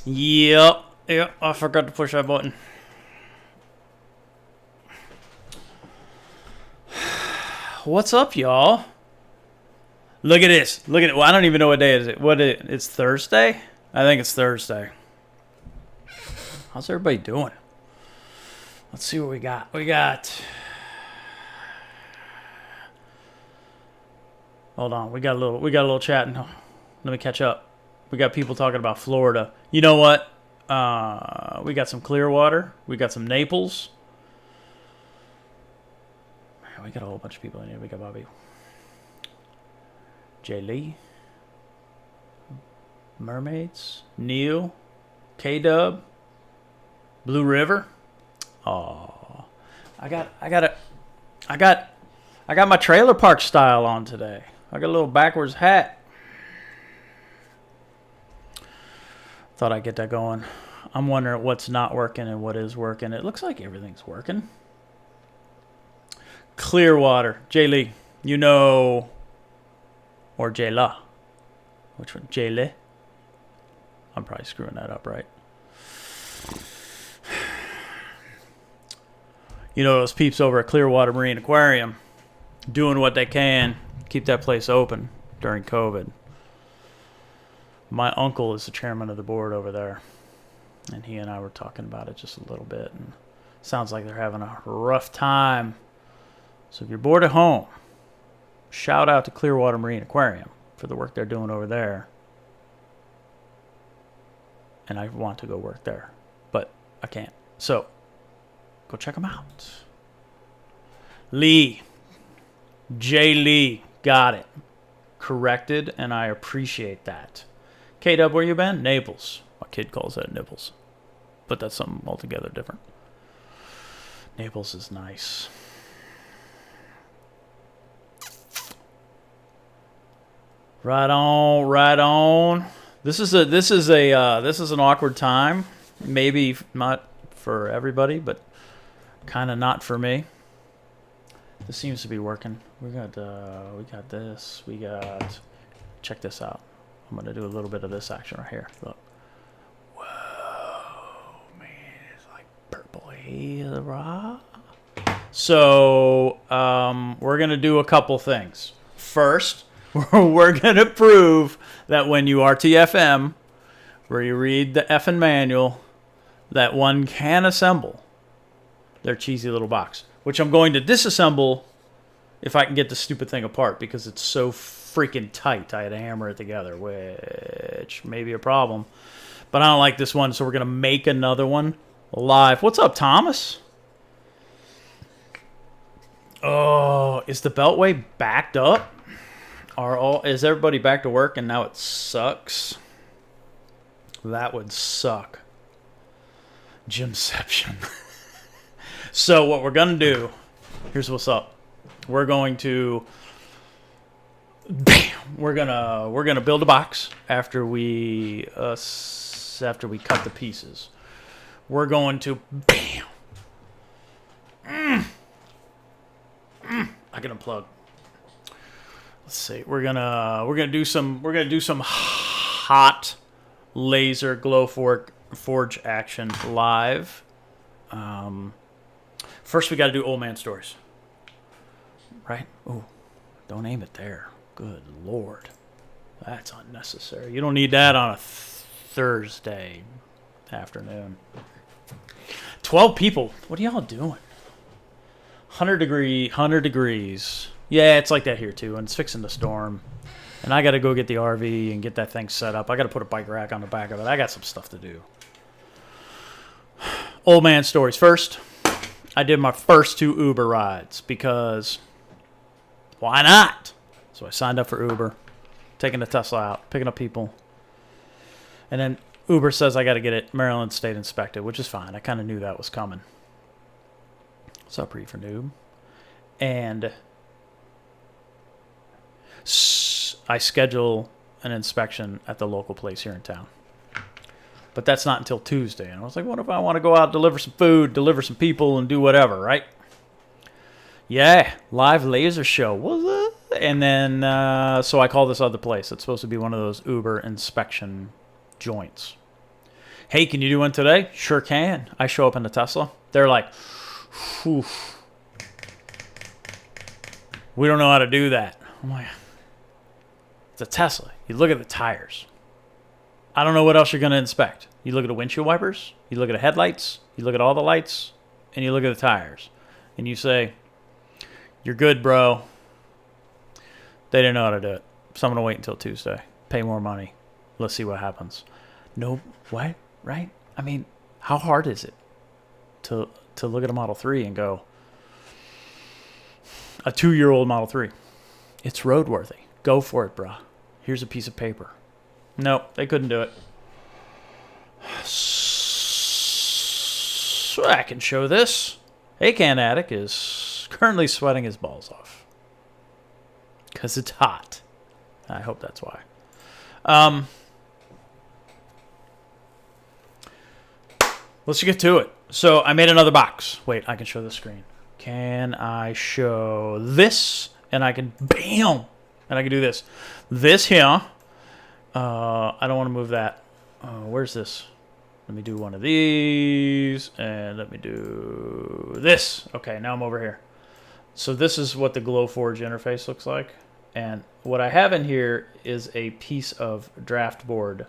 Yep. Yep. I forgot to push that button. What's up, y'all? Look at this. Look at it. Well, I don't even know what day it is. It's Thursday? I think it's Thursday. How's everybody doing? Let's see what we got. Hold on. We got a little chatting. Let me catch up. We got people talking about Florida. You know what? We got some Clearwater. We got some Naples. Man, we got a whole bunch of people in here. We got Bobby. Jay Lee. Mermaids. Neil. K-Dub. Blue River. Oh, I got my trailer park style on today. I got a little backwards hat. Thought I'd get that going. I'm wondering what's not working and what is working. It looks like everything's working. Clearwater. Jay Lee. You know. Or Jay La. Which one? Jay Lee? I'm probably screwing that up, right? You know those peeps over at Clearwater Marine Aquarium doing what they can, keep that place open during COVID. My uncle is the chairman of the board over there, and he and I were talking about it just a little bit, and it sounds like they're having a rough time. So if you're bored at home, shout out to Clearwater Marine Aquarium for the work they're doing over there. And I want to go work there, but I can't. So go check them out. Lee. Jay Lee. Got it. Corrected, and I appreciate that. K-Dub, where you been? Naples. My kid calls that Nibbles. But that's something altogether different. Naples is nice. Right on, right on. This is an awkward time. Maybe not for everybody, but kind of not for me. This seems to be working. We got this. Check this out. I'm gonna do a little bit of this action right here. Look. Whoa, man, it's like purple haze. So we're gonna do a couple things. First, we're gonna prove that when you RTFM, where you read the effing manual, that one can assemble their cheesy little box, which I'm going to disassemble if I can get the stupid thing apart because it's so freaking tight. I had to hammer it together, which may be a problem. But I don't like this one, so we're going to make another one live. What's up, Thomas? Oh, is the Beltway backed up? Is everybody back to work and now it sucks? That would suck. Jimception. So what we're going to do, here's what's up. We're going to build a box after we cut the pieces. We're going to I can unplug. Let's see. We're gonna do some hot laser glow forge action live. First, we got to do old man stories. Right? Ooh, don't aim it there. Good Lord. That's unnecessary. You don't need that on a Thursday afternoon. 12 people. What are y'all doing? 100 degrees. Yeah, it's like that here too, and it's fixing to storm. And I got to go get the RV and get that thing set up. I got to put a bike rack on the back of it. I got some stuff to do. Old man stories. First, I did my first 2 Uber rides because why not? So I signed up for Uber, taking the Tesla out, picking up people. And then Uber says I got to get it Maryland State inspected, which is fine. I kind of knew that was coming. What's up, Reef for Noob? And I schedule an inspection at the local place here in town. But that's not until Tuesday. And I was like, what if I want to go out, deliver some food, deliver some people, and do whatever, right? Yeah, live laser show. Was it? And then, so I call this other place. It's supposed to be one of those Uber inspection joints. Hey, can you do one today? Sure can. I show up in the Tesla. They're like, whew, we don't know how to do that. I'm like, it's a Tesla. You look at the tires. I don't know what else you're going to inspect. You look at the windshield wipers, you look at the headlights, you look at all the lights, and you look at the tires. And you say, you're good, bro. They didn't know how to do it. So I'm going to wait until Tuesday. Pay more money. Let's see what happens. No, what? Right? I mean, how hard is it to look at a Model 3 and go, a 2-year-old Model 3, it's roadworthy. Go for it, bruh. Here's a piece of paper. No, they couldn't do it. So I can show this. A-Can Attic is currently sweating his balls off. Because it's hot. I hope that's why. Let's get to it. So I made another box. Wait, I can show the screen. Can I show this? And I can, bam! And I can do this. This here. I don't want to move that. Where's this? Let me do one of these. And let me do this. Okay, now I'm over here. So this is what the Glowforge interface looks like. And what I have in here is a piece of draft board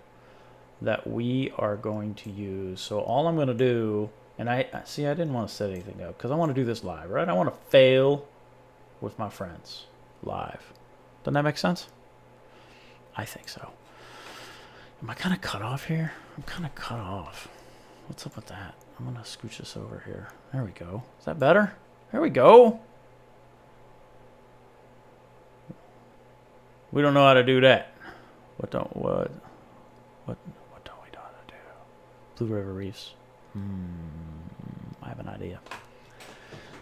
that we are going to use. So all I'm going to do, and I didn't want to set anything up because I want to do this live, right? I want to fail with my friends live. Doesn't that make sense? I think so. Am I kind of cut off here? I'm kind of cut off. What's up with that? I'm going to scooch this over here. There we go. Is that better? There we go. We don't know how to do that. What don't we know how to do? Blue River Reefs. I have an idea.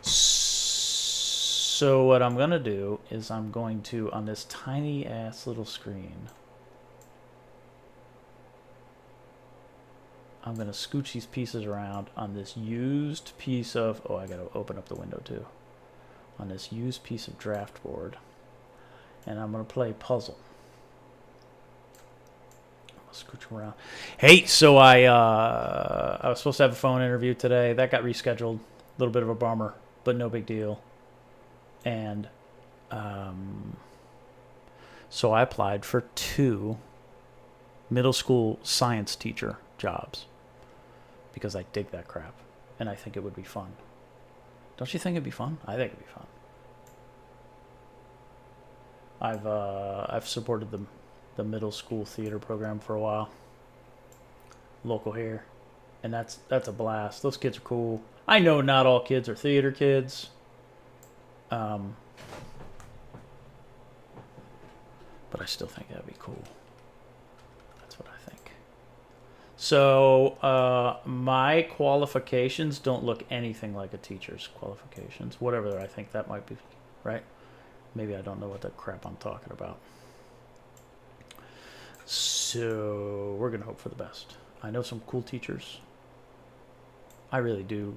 So what I'm going to do is I'm going to, on this tiny ass little screen, I'm going to scooch these pieces around on this used piece of, I got to open up the window too, on this used piece of draft board. And I'm going to play puzzle. I'll scooch around. Hey, so I was supposed to have a phone interview today. That got rescheduled. A little bit of a bummer, but no big deal. And so I applied for 2 middle school science teacher jobs because I dig that crap. And I think it would be fun. Don't you think it'd be fun? I think it'd be fun. I've supported the middle school theater program for a while, local here, and that's a blast. Those kids are cool. I know not all kids are theater kids, but I still think that'd be cool. That's what I think. So my qualifications don't look anything like a teacher's qualifications, whatever I think that might be, right? Maybe I don't know what that crap I'm talking about. So we're going to hope for the best. I know some cool teachers. I really do.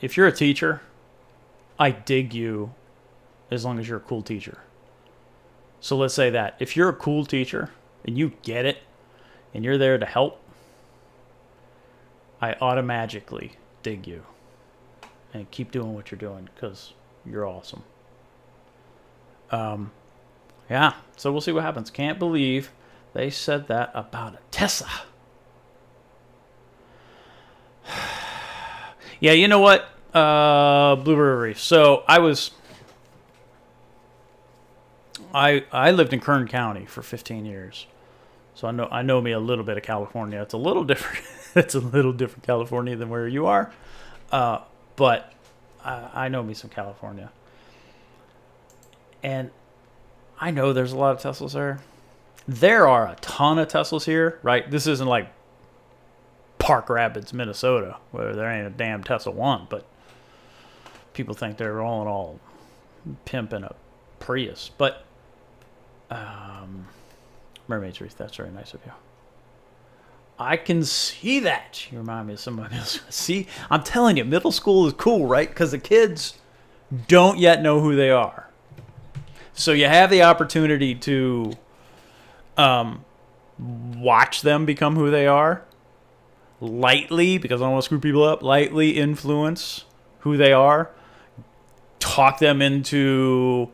If you're a teacher, I dig you as long as you're a cool teacher. So let's say that. If you're a cool teacher and you get it and you're there to help, I automatically dig you. And keep doing what you're doing because you're awesome. Yeah, so we'll see what happens. Can't believe they said that about a Tesla. Yeah, you know what? Blue River Reef. So I lived in Kern County for 15 years. So I know me a little bit of California. It's a little different. It's a little different California than where you are. But I know me some California. And I know there's a lot of Teslas there. There are a ton of Teslas here, right? This isn't like Park Rapids, Minnesota, where there ain't a damn Tesla one, but people think they're all pimping a Prius. But Mermaid's Reef, that's very nice of you. I can see that. You remind me of somebody else. See, I'm telling you, middle school is cool, right? Because the kids don't yet know who they are. So you have the opportunity to watch them become who they are. lightly, because I don't want to screw people up, lightly influence who they are, talk them into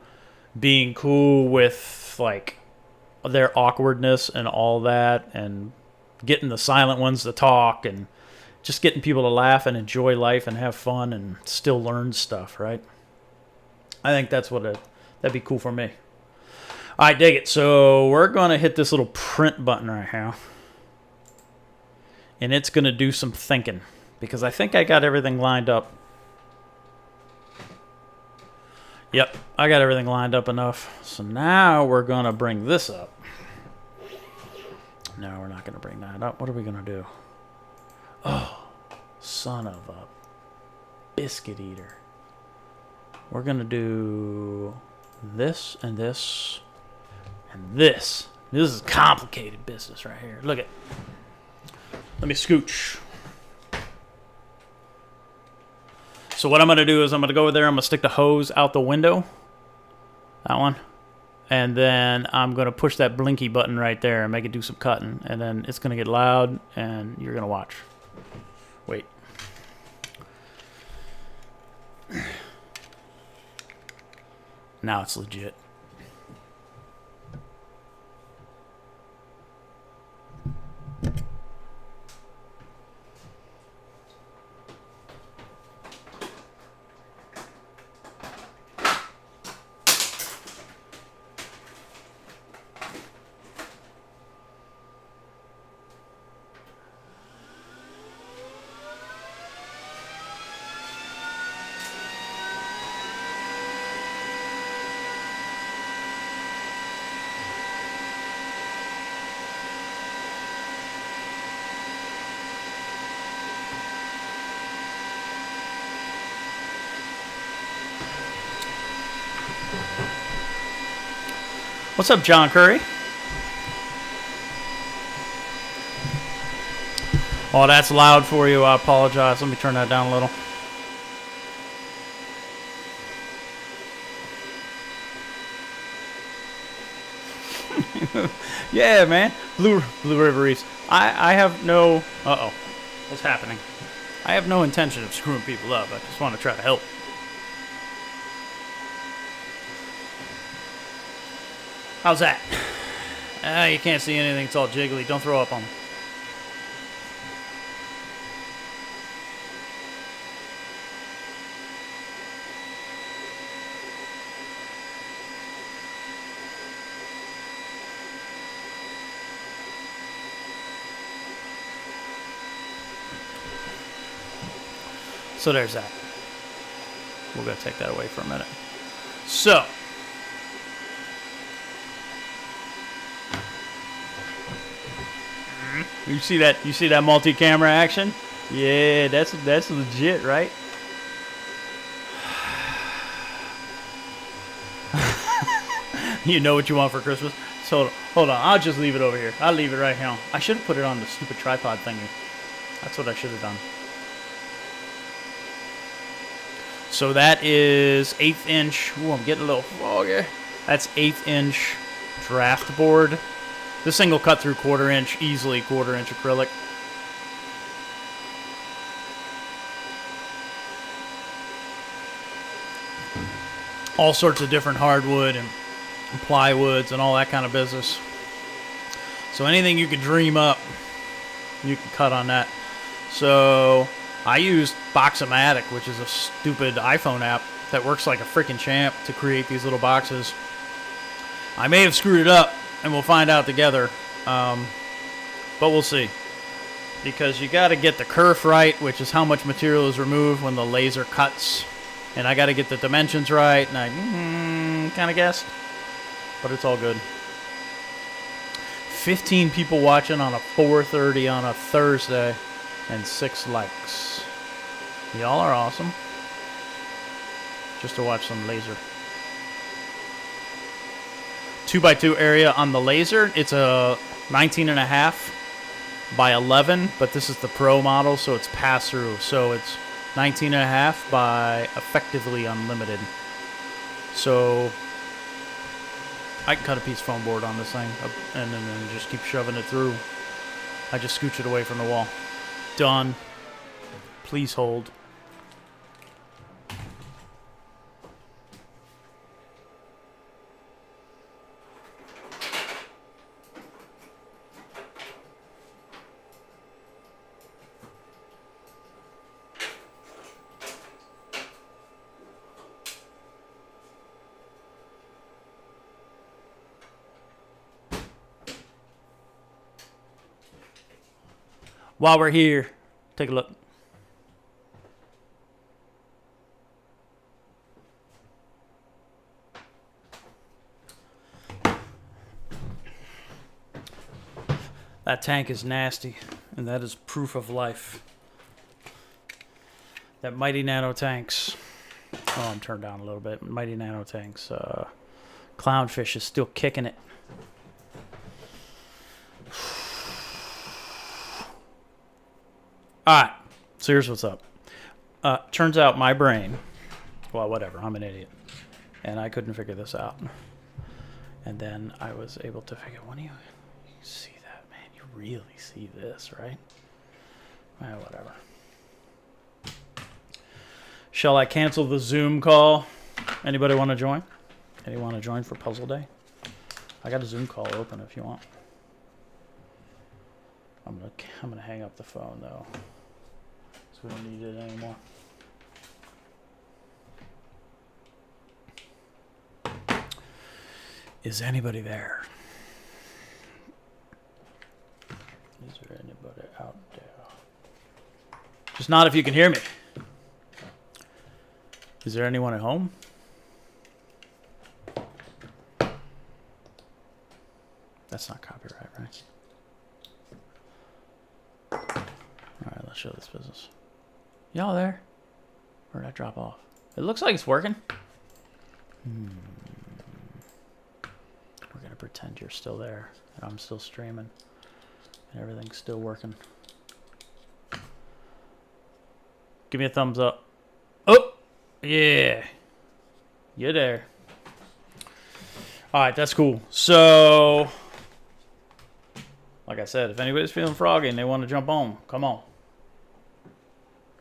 being cool with like their awkwardness and all that, and getting the silent ones to talk, and just getting people to laugh and enjoy life and have fun and still learn stuff, right? I think that's that'd be cool for me. I dig it. So we're going to hit this little print button right here. And it's going to do some thinking, because I think I got everything lined up. Yep, I got everything lined up enough. So now we're going to bring this up. No, we're not going to bring that up. What are we going to do? Oh, son of a biscuit eater. We're going to do this and this and this. This is complicated business right here. Look at. Let me scooch. So what I'm going to do is I'm going to go over there. I'm going to stick the hose out the window. That one. And then I'm going to push that blinky button right there and make it do some cutting. And then it's going to get loud and you're going to watch. Wait. Now it's legit. What's up, John Curry? Oh, that's loud for you. I apologize. Let me turn that down a little. Yeah, man. Blue River East. I have no... Uh-oh. What's happening? I have no intention of screwing people up. I just want to try to help. How's that? You can't see anything. It's all jiggly. Don't throw up on me. So there's that. We're going to take that away for a minute. So... You see that multi-camera action? Yeah, that's legit, right? You know what you want for Christmas? So hold on, I'll just leave it over here. I'll leave it right here. I should have put it on the stupid tripod thingy. That's what I should have done. So that is 1/8 inch. Ooh, I'm getting a little foggy. That's 1/8 inch draft board. This thing will cut through 1/4 inch, easily 1/4 inch acrylic. All sorts of different hardwood and plywoods and all that kind of business. So anything you could dream up, you can cut on that. So I used Boxomatic, which is a stupid iPhone app that works like a freaking champ to create these little boxes. I may have screwed it up, and we'll find out together, but we'll see. Because you got to get the kerf right, which is how much material is removed when the laser cuts. And I got to get the dimensions right, and I kind of guessed. But it's all good. 15 people watching on a 4:30 on a Thursday, and 6 likes. Y'all are awesome. Just to watch some laser. 2x2 area on the laser. It's a 19.5 by 11, but this is the Pro model, so it's pass-through. So it's 19.5 by effectively unlimited. So I can cut a piece of foam board on this thing and then just keep shoving it through. I just scooch it away from the wall. Done. Please hold. While we're here, take a look. That tank is nasty, and that is proof of life. That Mighty Nano Tanks. Oh, I'm turned down a little bit. Mighty Nano Tanks. Clownfish is still kicking it. Alright, so here's what's up. Turns out my brain, well, whatever, I'm an idiot. And I couldn't figure this out. And then I was able to figure, when you see that, man, you really see this, right? Well, whatever. Shall I cancel the Zoom call? Anybody want to join? Anyone want to join for Puzzle Day? I got a Zoom call open if you want. I'm gonna hang up the phone though, so we don't need it anymore. Is anybody there? Is there anybody out there? Just not if you can hear me. Is there anyone at home? That's not copyright, right? Alright, let's show this business. Y'all there? Where did I drop off? It looks like it's working. We're going to pretend you're still there. And I'm still streaming. And everything's still working. Give me a thumbs up. Oh! Yeah. You're there. Alright, that's cool. So, like I said, if anybody's feeling froggy and they want to jump on, come on.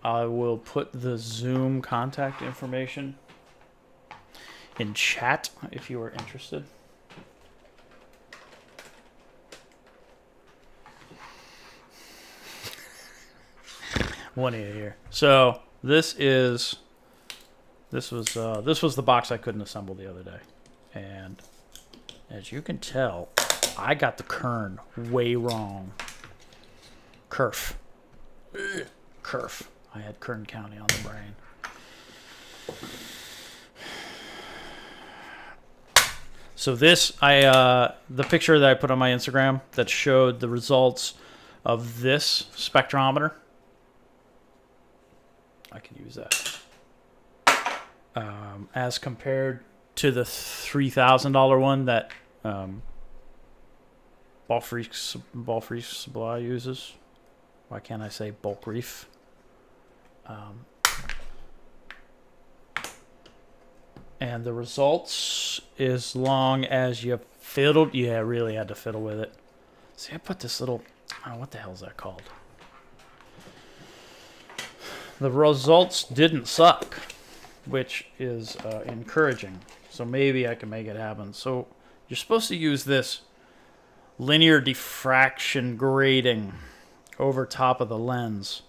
I will put the Zoom contact information in chat if you are interested. One of you here. So this was the box I couldn't assemble the other day, and as you can tell, I got the kern way wrong. Kerf. I had Kern County on the brain. So this, the picture that I put on my Instagram that showed the results of this spectrometer, I can use that. As compared to the $3,000 one that Ball Free Supply uses. Why can't I say Bulk Reef? And the results, as long as you fiddled, yeah, I really had to fiddle with it. See, I put this little, oh, what the hell is that called? The results didn't suck, which is encouraging. So maybe I can make it happen. So you're supposed to use this linear diffraction grating over top of the lens,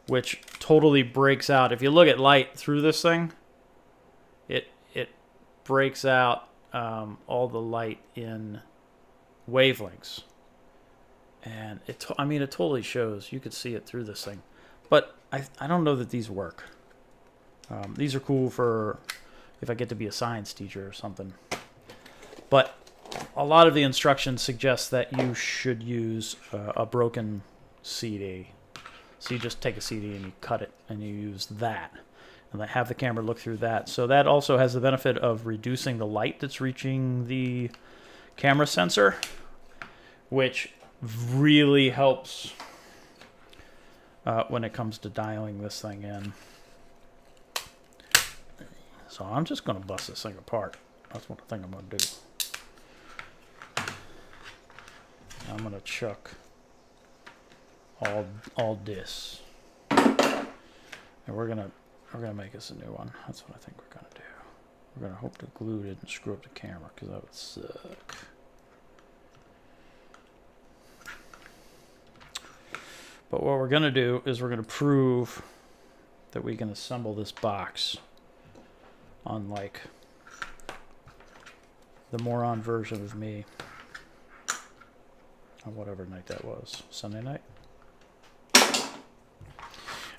which totally breaks out. If you look at light through this thing, it breaks out all the light in wavelengths. And it totally shows. You could see it through this thing. But I don't know that these work. These are cool for if I get to be a science teacher or something. But a lot of the instructions suggest that you should use a broken CD. So you just take a CD and you cut it and you use that. And I have the camera look through that. So that also has the benefit of reducing the light that's reaching the camera sensor, which really helps when it comes to dialing this thing in. So I'm just going to bust this thing apart. That's what I think I'm going to do. I'm going to chuck all this. And we're gonna make us a new one. That's what I think we're gonna do. We're gonna hope to glue it and screw up the camera because that would suck. But what we're gonna do is we're gonna prove that we can assemble this box on like the moron version of me on whatever night that was, Sunday night.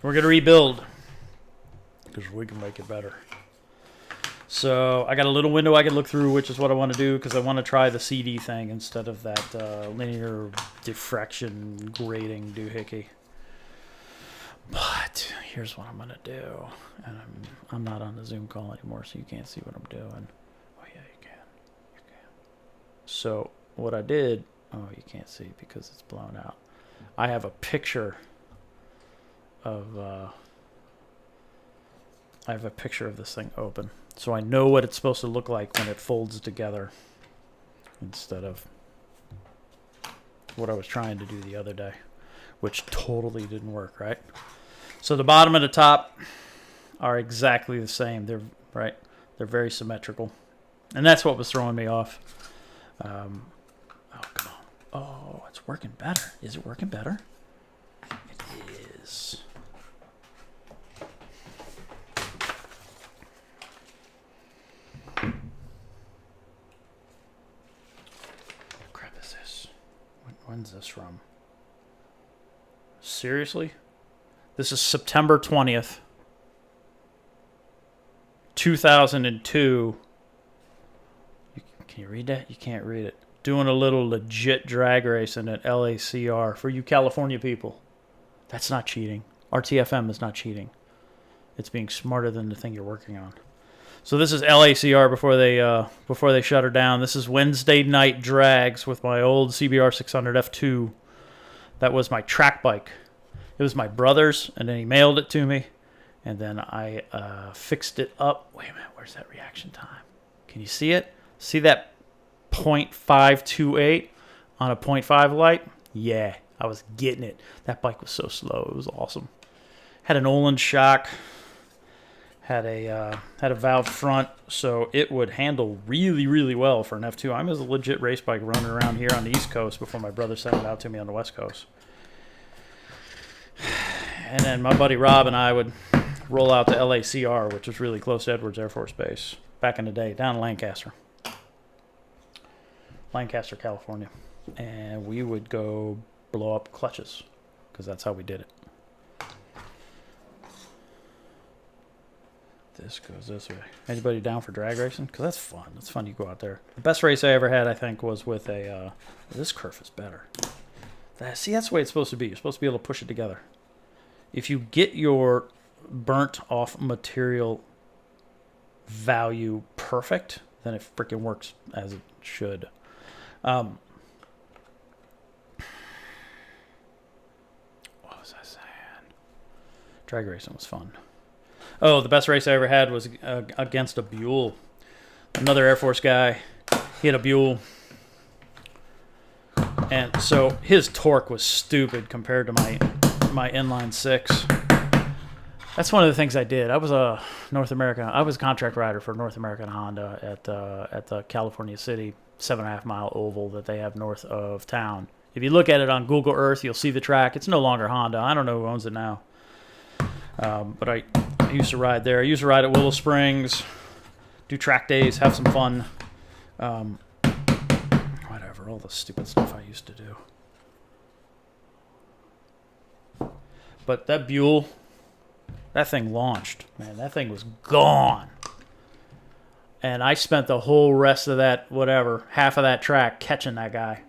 We're gonna rebuild because we can make it better. So I got a little window I can look through, which is what I want to do because I want to try the CD thing instead of that linear diffraction grating doohickey. But here's what I'm gonna do, and I'm not on the Zoom call anymore, so you can't see what I'm doing. Oh yeah, you can. So what I did, oh you can't see because it's blown out. I have a picture of this thing open, so I know what it's supposed to look like when it folds together, instead of what I was trying to do the other day, which totally didn't work, right? So the bottom and the top are exactly the same. They're very symmetrical, and that's what was throwing me off. Oh come on! Oh, it's working better. Is it working better? It is. What crap is this? When's this from? Seriously? This is September 20th, 2002. Can you read that? You can't read it. Doing a little legit drag racing at LACR for you California people. That's not cheating. RTFM is not cheating. It's being smarter than the thing you're working on. So this is LACR before they shut her down. This is Wednesday night drags with my old CBR 600 F2. That was my track bike. It was my brother's, and then he mailed it to me, and then I fixed it up. Wait a minute, where's that reaction time? Can you see it? See that 0.528 on a 0.5 light? Yeah, I was getting it. That bike was so slow. It was awesome. Had an Olin shock. Had a valve front, so it would handle really, really well for an F2. I was a legit race bike running around here on the East Coast before my brother sent it out to me on the West Coast. And then my buddy Rob and I would roll out to LACR, which was really close to Edwards Air Force Base back in the day, down in Lancaster, California. And we would go blow up clutches because that's how we did it. This goes this way. Anybody down for drag racing? Because that's fun. It's fun. You go out there. The best race I ever had, I think, was with a... this kerf is better. See, that's the way it's supposed to be. You're supposed to be able to push it together. If you get your burnt off material value perfect, then it freaking works as it should. What was I saying? Drag racing was fun. Oh, the best race I ever had was against a Buell. Another Air Force guy. He had a Buell. And so his torque was stupid compared to my inline six. That's one of the things I did. I was a contract rider for North American Honda at the California City 7.5 mile oval that they have north of town. If you look at it on Google Earth, you'll see the track. It's no longer Honda. I don't know who owns it now. But I used to ride there. I used to ride at Willow Springs, do track days, have some fun. Whatever, all the stupid stuff I used to do. But that Buell, that thing launched. Man, that thing was gone. And I spent the whole rest of that, half of that track catching that guy.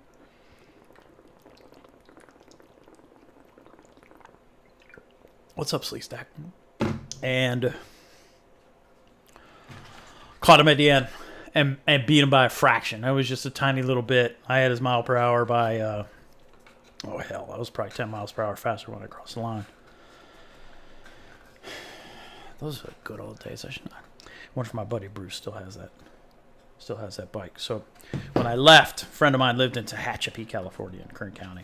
What's up, Sleek Stack? And caught him at the end and beat him by a fraction. That was just a tiny little bit. I had his mile per hour by, I was probably 10 miles per hour faster when I crossed the line. Those are good old days. I wonder if my buddy Bruce still has that bike. So when I left, a friend of mine lived in Tehachapi, California in Kern County.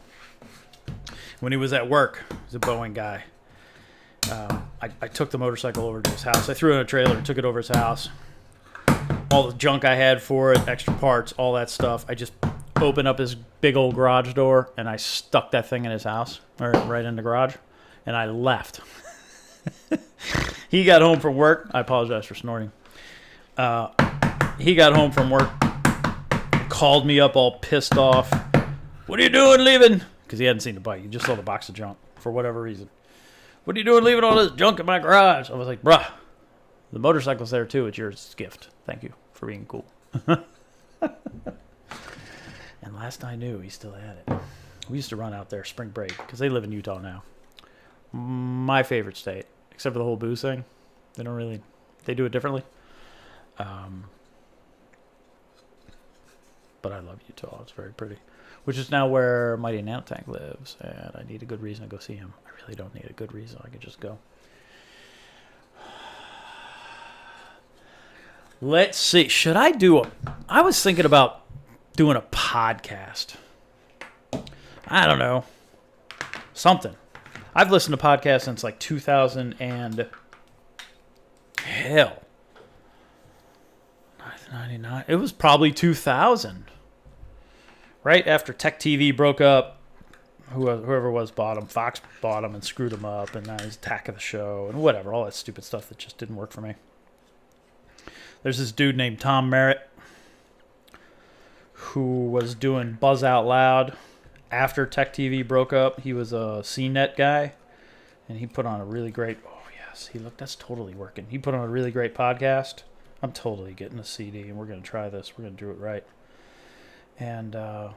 when he was at work. He's a Boeing guy. I took the motorcycle over to his house. I threw it in a trailer and took it over his house. All the junk I had for it, extra parts, all that stuff. I just opened up his big old garage door and I stuck that thing in his house, or right in the garage, and I left. He got home from work. I apologize for snorting. He got home from work, called me up all pissed off. What are you doing leaving? Because he hadn't seen the bike. He just saw the box of junk for whatever reason. What are you doing leaving all this junk in my garage? I was like, bruh, the motorcycle's there too. It's your gift. Thank you for being cool. And last I knew, he still had it. We used to run out there spring break because they live in Utah now. My favorite state, except for the whole booze thing. They do it differently. But I love Utah. It's very pretty. Which is now where Mighty Nanotank lives, and I need a good reason to go see him. I really don't need a good reason. I can just go. Let's see. Should I do I was thinking about doing a podcast. I don't know. Something. I've listened to podcasts since like 2000 and... Hell. 1999. It was probably 2000. Right after Tech TV broke up, whoever was bought him. Fox bought him and screwed him up, and now he's Attack of the Show and whatever, all that stupid stuff that just didn't work for me. There's this dude named Tom Merritt who was doing Buzz Out Loud after Tech TV broke up. He was a CNET guy, and he put on a really great. Oh yes, that's totally working. He put on a really great podcast. I'm totally getting a CD, and we're gonna try this. We're gonna do it right. And I've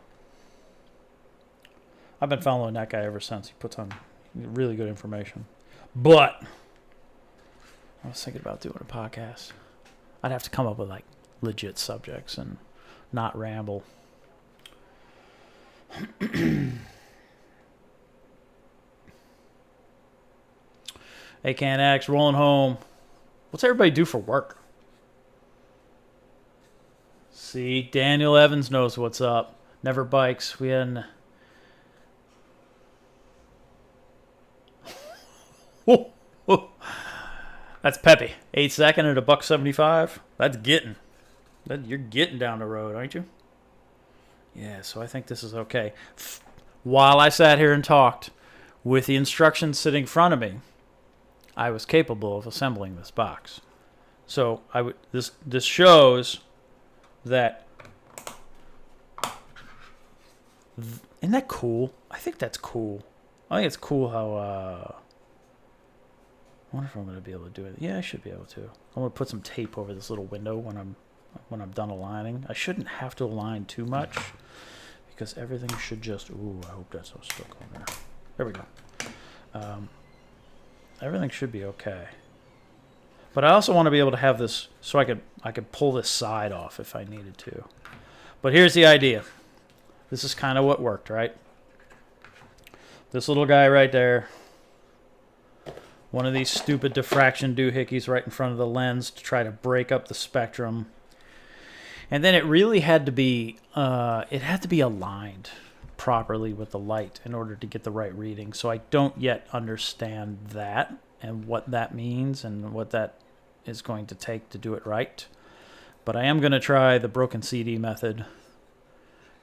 been following that guy ever since. He puts on really good information. But I was thinking about doing a podcast. I'd have to come up with like legit subjects and not ramble. ACAN-X, rolling home. What's everybody do for work? See, Daniel Evans knows what's up. Never bikes. We had That's Pepe. 8-second at $1.75. That's getting. You're getting down the road, aren't you? Yeah, so I think this is okay. While I sat here and talked, with the instructions sitting in front of me, I was capable of assembling this box. So this shows that. Isn't that cool? I think that's cool. I think it's cool how. I wonder if I'm going to be able to do it. Yeah, I should be able to. I'm going to put some tape over this little window when I'm done aligning. I shouldn't have to align too much because everything should just. Ooh, I hope that's not stuck on there. There we go. Everything should be okay. But I also want to be able to have this so I could pull this side off if I needed to. But here's the idea. This is kind of what worked, right? This little guy right there. One of these stupid diffraction doohickeys right in front of the lens to try to break up the spectrum. And then it really had to be aligned properly with the light in order to get the right reading. So I don't yet understand that and what that means and what that is going to take to do it right. But I am going to try the broken CD method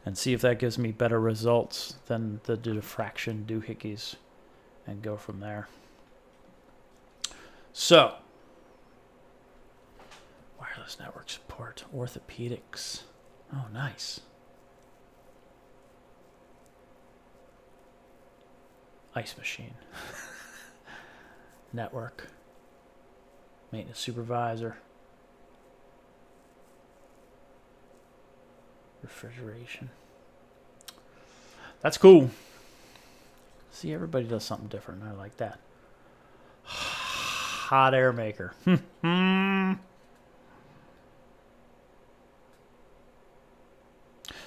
and see if that gives me better results than the diffraction doohickeys and go from there. So, wireless network support, orthopedics. Oh, nice. Ice machine. Network. Maintenance supervisor. Refrigeration. That's cool. See, everybody does something different. I like that. Hot air maker.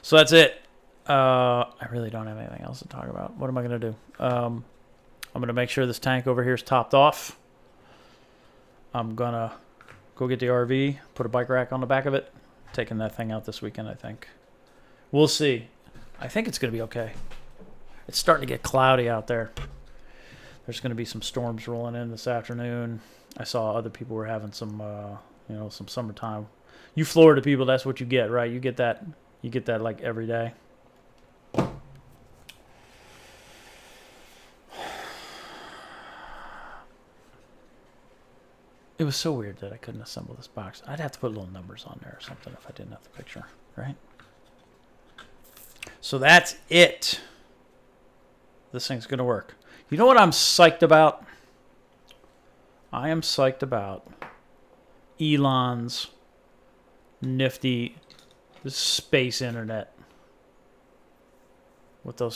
So that's it. I really don't have anything else to talk about. What am I going to do? I'm going to make sure this tank over here is topped off. I'm going to go get the RV, put a bike rack on the back of it. Taking that thing out this weekend, I think. We'll see. I think it's going to be okay. It's starting to get cloudy out there. There's going to be some storms rolling in this afternoon. I saw other people were having some, some summertime. You Florida people, that's what you get, right? You get that like every day. It was so weird that I couldn't assemble this box. I'd have to put little numbers on there or something if I didn't have the picture, right? So that's it. This thing's going to work. You know what I'm psyched about? I am psyched about Elon's nifty space internet with all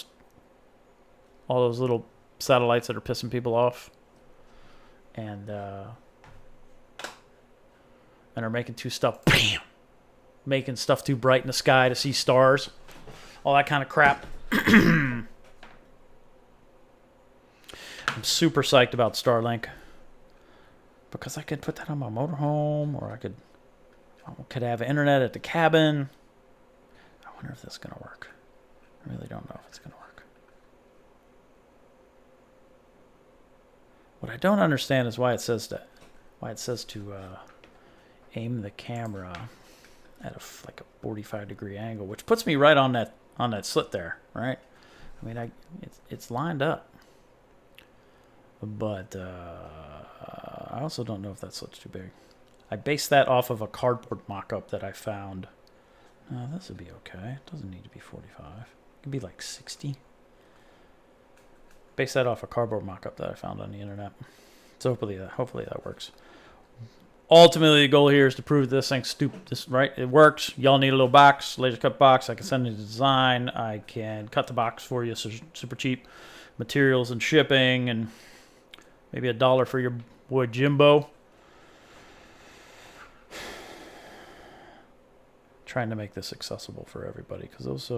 those little satellites that are pissing people off, and are making making stuff too bright in the sky to see stars, all that kind of crap. I'm super psyched about Starlink because I could put that on my motorhome, or I could have internet at the cabin. I wonder if this is going to work. I really don't know if it's going to work. What I don't understand is why it says to aim the camera at like a 45-degree angle, which puts me right on that slit there, right? I mean, it's lined up, but I also don't know if that slit's too big. I based that off of a cardboard mock-up that I found. This would be okay. It doesn't need to be 45. It can be like 60. Based that off a cardboard mock-up that I found on the internet. So hopefully that works. Ultimately, the goal here is to prove this thing's right. It works. Y'all need a little box, laser cut box. I can send you the design. I can cut the box for you, so super cheap. Materials and shipping, and maybe $1 for your boy Jimbo. Trying to make this accessible for everybody, because those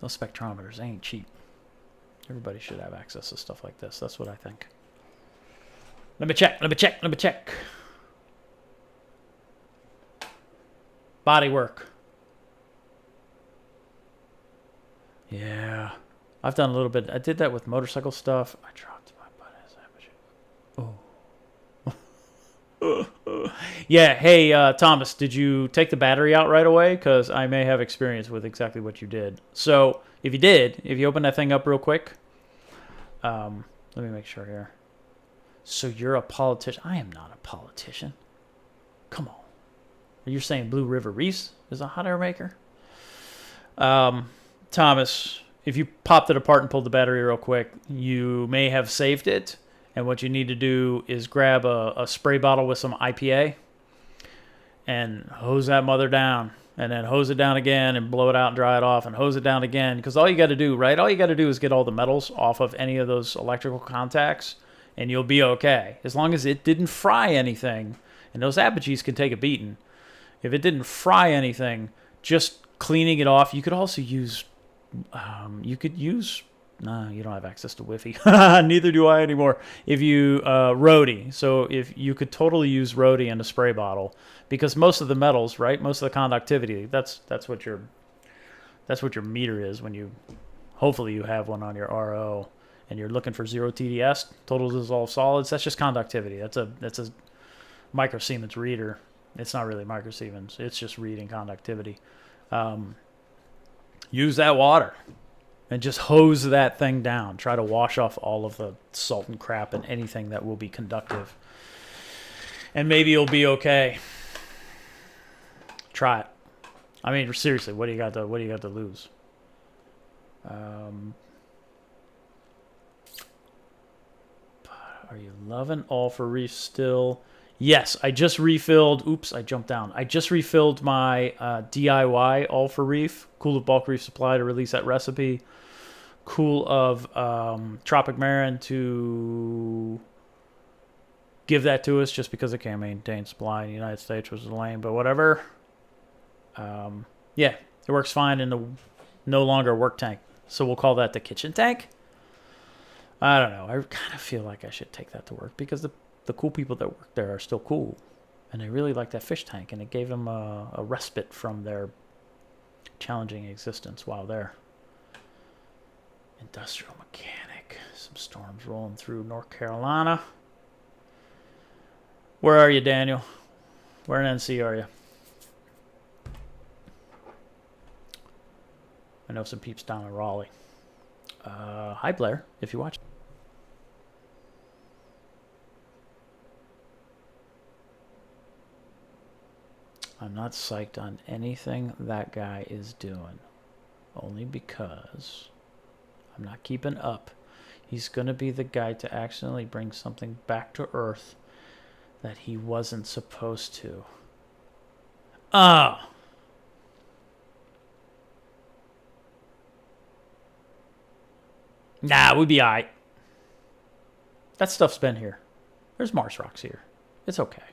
spectrometers, they ain't cheap. Everybody should have access to stuff like this. That's what I think. Let me check. Body work. Yeah. I've done a little bit. I did that with motorcycle stuff. I dropped my butt. Oh. Yeah. Hey, Thomas, did you take the battery out right away? Because I may have experience with exactly what you did. So if you open that thing up real quick, let me make sure here. So you're a politician. I am not a politician. Come on. You're saying Blue River Reefs is a hot air maker? Thomas, if you popped it apart and pulled the battery real quick, you may have saved it. And what you need to do is grab a spray bottle with some IPA and hose that mother down. And then hose it down again and blow it out and dry it off and hose it down again. Because all you got to do, right? All you got to do is get all the metals off of any of those electrical contacts, and you'll be okay. As long as it didn't fry anything, and those apogees can take a beating. If it didn't fry anything, just cleaning it off. You could also use, no, you don't have access to Wi-Fi. Neither do I anymore. If you, Rhody. So if you could totally use Rhody in a spray bottle, because most of the metals, right? Most of the conductivity, that's what your meter is when you, hopefully you have one on your RO. And you're looking for 0 TDS, total dissolved solids. That's just conductivity. That's a microsiemens reader. It's not really microsiemens. It's just reading conductivity. Use that water and just hose that thing down. Try to wash off all of the salt and crap and anything that will be conductive. And maybe you'll be okay. Try it. I mean, seriously, what do you got to lose? Are you loving All for Reef still? Yes, I just refilled. Oops, I jumped down. I just refilled my DIY All for Reef. Cool of Bulk Reef Supply to release that recipe. Cool of Tropic Marin to give that to us just because I can't maintain supply in the United States, which is lame, but whatever. Yeah, it works fine in the no longer work tank. So we'll call that the kitchen tank. I don't know. I kind of feel like I should take that to work because the cool people that work there are still cool. And they really like that fish tank. And it gave them a respite from their challenging existence while there. industrial mechanic. Some storms rolling through North Carolina. Where are you, Daniel? Where in NC are you? I know some peeps down in Raleigh. Hi, Blair, if you watch. I'm not psyched on anything that guy is doing. Only because I'm not keeping up. He's going to be the guy to accidentally bring something back to Earth that he wasn't supposed to. Oh. Nah, we'd be all right. That stuff's been here. There's Mars rocks here. It's okay.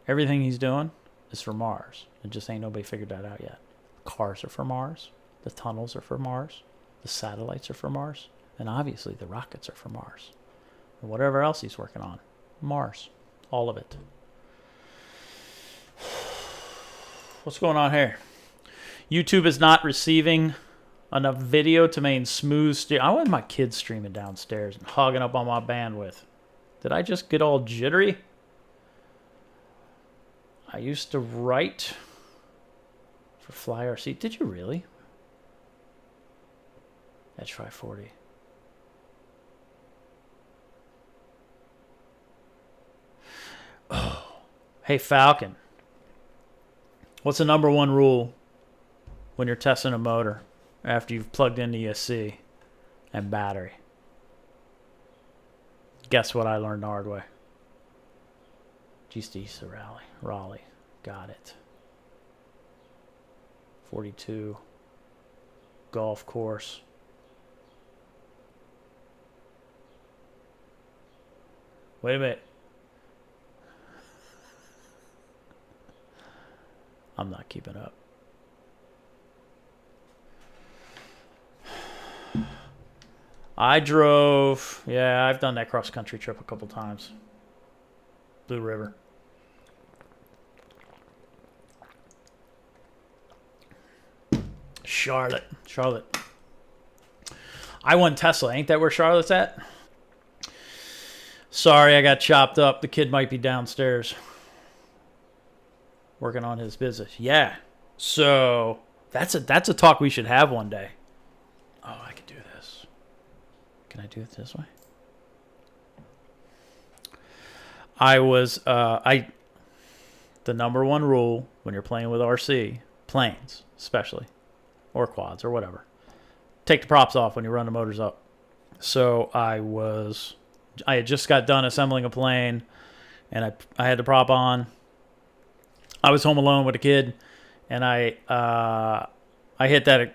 Everything he's doing is for Mars. It just ain't nobody figured that out yet. Cars are for Mars. The tunnels are for Mars. The satellites are for Mars. And obviously the rockets are for Mars. And whatever else he's working on. Mars. All of it. What's going on here? YouTube is not receiving enough video to maintain smooth steer. I want my kids streaming downstairs and hogging up on my bandwidth. Did I just get all jittery? I used to write for Fly RC. Did you really? Edge 540. Oh. Hey, Falcon. What's the number one rule when you're testing a motor after you've plugged in ESC and battery? Guess what I learned the hard way. East of Raleigh. Got it. 42. Golf course. Wait a minute. I'm not keeping up. I drove. Yeah, I've done that cross-country trip a couple times. Blue River. Charlotte. I won Tesla. Ain't that where Charlotte's at? Sorry, I got chopped up. The kid might be downstairs working on his business. Yeah. So that's a talk we should have one day. Oh, I could do this. Can I do it this way? The number one rule when you're playing with RC, planes especially, or quads or whatever, take the props off when you run the motors up. So I had just got done assembling a plane, and I had the prop on. I was home alone with a kid, and I hit that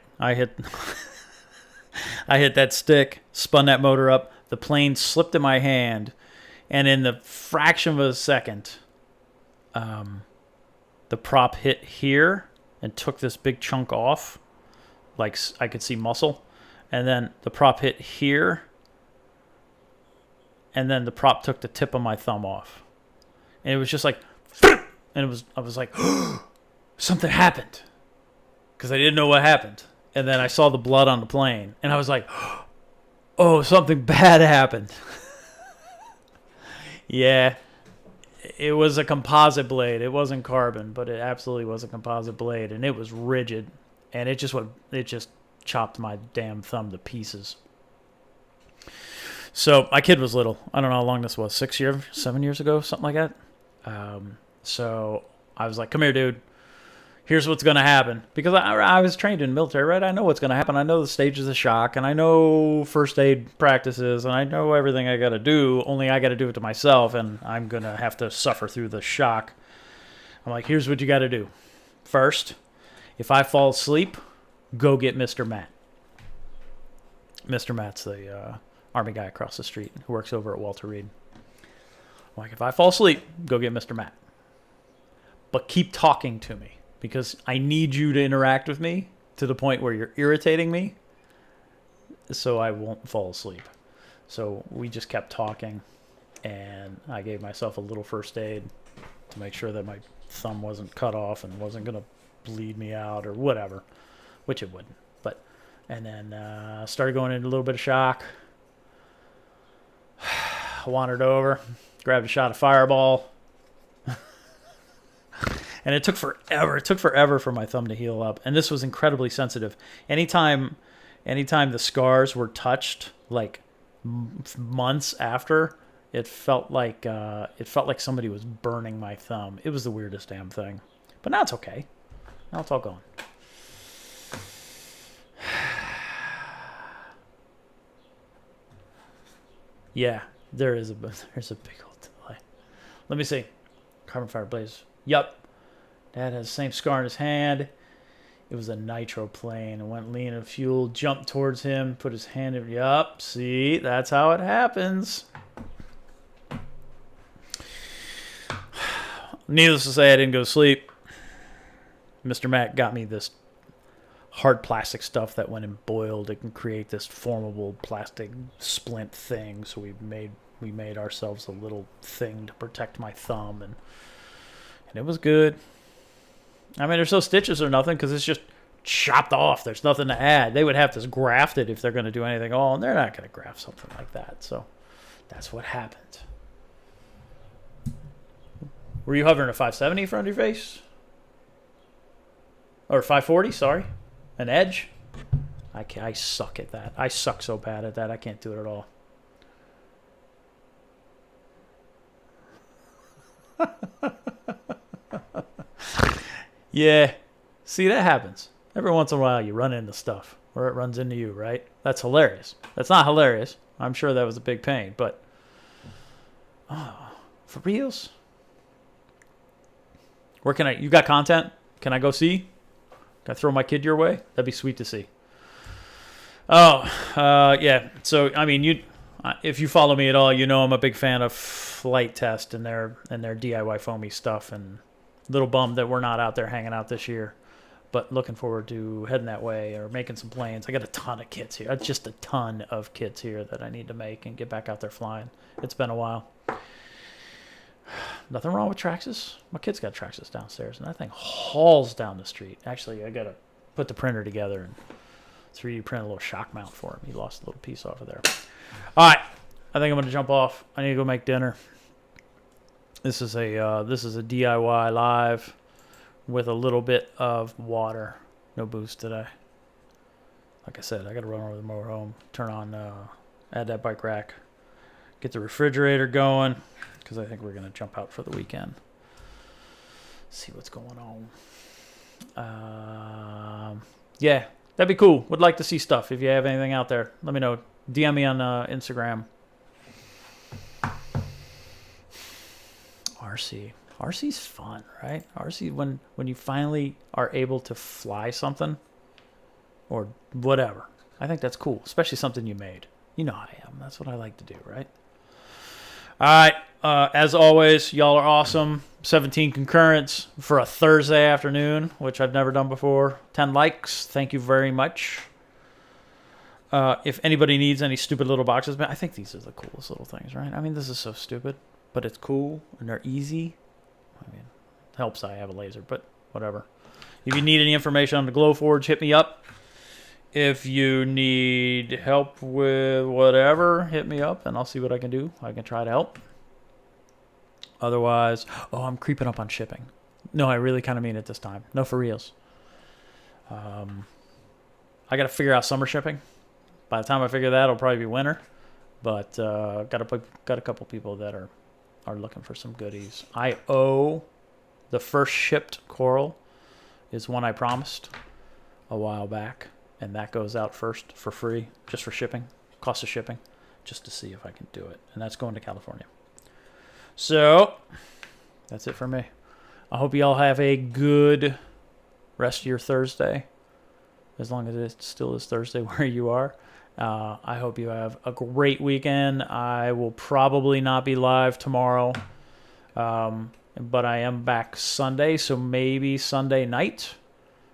stick, spun that motor up. The plane slipped in my hand, and in the fraction of a second, the prop hit here and took this big chunk off, like I could see muscle, and then the prop hit here, and then the prop took the tip of my thumb off, and it was just like, and I was like, something happened, because I didn't know what happened, and then I saw the blood on the plane, and I was like, oh, something bad happened. Yeah. It was a composite blade. It wasn't carbon, but it absolutely was a composite blade, and it was rigid, and it just chopped my damn thumb to pieces. So my kid was little. I don't know how long this was, 7 years ago, something like that. So I was like, come here, dude. Here's what's going to happen. Because I was trained in the military, right? I know what's going to happen. I know the stages of shock, and I know first aid practices, and I know everything I got to do, only I got to do it to myself, and I'm going to have to suffer through the shock. I'm like, here's what you got to do. First, if I fall asleep, go get Mr. Matt. Mr. Matt's the Army guy across the street who works over at Walter Reed. I'm like, if I fall asleep, go get Mr. Matt. But keep talking to me, because I need you to interact with me to the point where you're irritating me so I won't fall asleep. So we just kept talking, and I gave myself a little first aid to make sure that my thumb wasn't cut off and wasn't going to bleed me out or whatever, which it wouldn't. But And then started going into a little bit of shock. Wandered over, grabbed a shot of Fireball. And it took forever. It took forever for my thumb to heal up. And this was incredibly sensitive. Anytime the scars were touched, like months after, it felt like somebody was burning my thumb. It was the weirdest damn thing. But now it's okay. Now it's all gone. Yeah, there's a big old delay. Let me see. Carbon Fire Blaze. Yup. Dad has the same scar in his hand. It was a nitro plane. It went lean and fuel, jumped towards him, put his hand in. Yup. See, that's how it happens. Needless to say, I didn't go to sleep. Mr. Mac got me this hard plastic stuff that when it boiled, it can create this formable plastic splint thing. So we made ourselves a little thing to protect my thumb, and it was good. I mean, there's no stitches or nothing because it's just chopped off. There's nothing to add. They would have to graft it if they're going to do anything. Oh, and they're not going to graft something like that. So that's what happened. Were you hovering a 570 in front of your face? Or 540, sorry. An edge? I suck at that. I suck so bad at that. I can't do it at all. Yeah. See, that happens. Every once in a while you run into stuff. Or it runs into you, right? That's hilarious. That's not hilarious. I'm sure that was a big pain, but... Oh, for reals? Where can I... You got content? Can I go see? Can I throw my kid your way? That'd be sweet to see. Oh, yeah. So, I mean, if you follow me at all, you know I'm a big fan of Flight Test and their DIY foamy stuff, and little bummed that we're not out there hanging out this year. But looking forward to heading that way or making some planes. I got a ton of kits here. Just a ton of kits here that I need to make and get back out there flying. It's been a while. Nothing wrong with Traxxas. My kid's got Traxxas downstairs, and that thing hauls down the street. Actually, I got to put the printer together and 3D print a little shock mount for him. He lost a little piece off of there. All right. I think I'm going to jump off. I need to go make dinner. This is a DIY live with a little bit of water. No booze today. Like I said, I got to run over the mower home, turn on, add that bike rack, get the refrigerator going, because I think we're going to jump out for the weekend. See what's going on. Yeah, that'd be cool. Would like to see stuff. If you have anything out there, let me know. DM me on Instagram. RC's fun, right? RC, when you finally are able to fly something or whatever, I think that's cool, especially something you made. You know how I am. That's what I like to do, right? All right. As always, y'all are awesome. 17 concurrents for a Thursday afternoon, which I've never done before. 10 likes. Thank you very much. If anybody needs any stupid little boxes, man, I think these are the coolest little things, right? I mean, this is so stupid, but it's cool and they're easy. I mean, it helps I have a laser, but whatever. If you need any information on the Glowforge, hit me up. If you need help with whatever, hit me up and I'll see what I can do. I can try to help. Otherwise, I'm creeping up on shipping. No, I really kind of mean it this time. No, for reals. I got to figure out summer shipping. By the time I figure that, it'll probably be winter. But got a couple people that are looking for some goodies. I owe the first shipped coral is one I promised a while back. And that goes out first for free, just for shipping, cost of shipping, just to see if I can do it. And that's going to California. So, that's it for me. I hope you all have a good rest of your Thursday, as long as it still is Thursday where you are. I hope you have a great weekend. I will probably not be live tomorrow, but I am back Sunday, so maybe Sunday night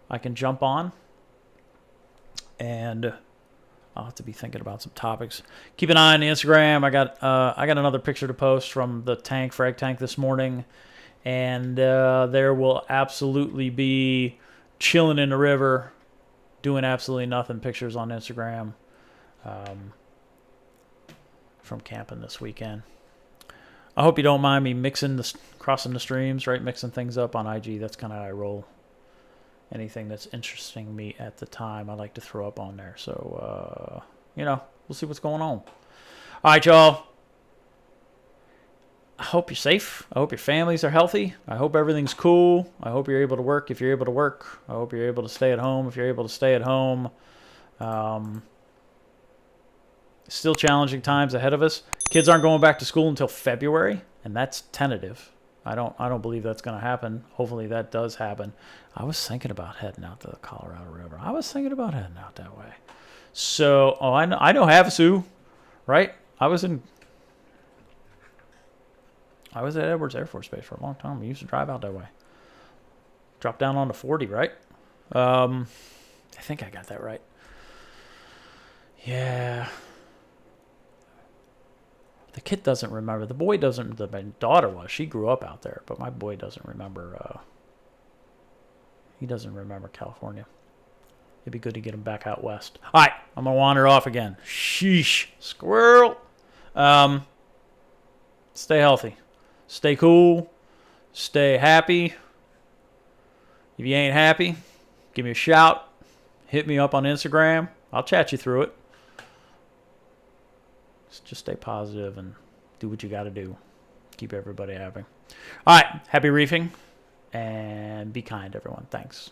I can jump on. And I'll have to be thinking about some topics. Keep an eye on the Instagram. I got another picture to post from the frag tank this morning, and there will absolutely be chilling in the river doing absolutely nothing. Pictures on Instagram from camping this weekend. I hope you don't mind me crossing the streams, right? Mixing things up on IG. That's kind of how I roll. Anything that's interesting me at the time, I like to throw up on there. So, we'll see what's going on. All right, y'all. I hope you're safe. I hope your families are healthy. I hope everything's cool. I hope you're able to work if you're able to work. I hope you're able to stay at home if you're able to stay at home. Still challenging times ahead of us. Kids aren't going back to school until February, and that's tentative. I don't believe that's going to happen. Hopefully that does happen. I was thinking about heading out to the Colorado River. I was thinking about heading out that way. So, I know Havasu, right? I was at Edwards Air Force Base for a long time. We used to drive out that way. Drop down on the 40, right? I think I got that right. Yeah. The kid doesn't remember. The boy doesn't. My daughter was. She grew up out there, but my boy doesn't remember. He doesn't remember California. It'd be good to get him back out west. All right, I'm gonna wander off again. Sheesh, squirrel. Stay healthy, stay cool, stay happy. If you ain't happy, give me a shout. Hit me up on Instagram. I'll chat you through it. Just stay positive and do what you got to do. Keep everybody happy. All right. Happy reefing and be kind, everyone. Thanks.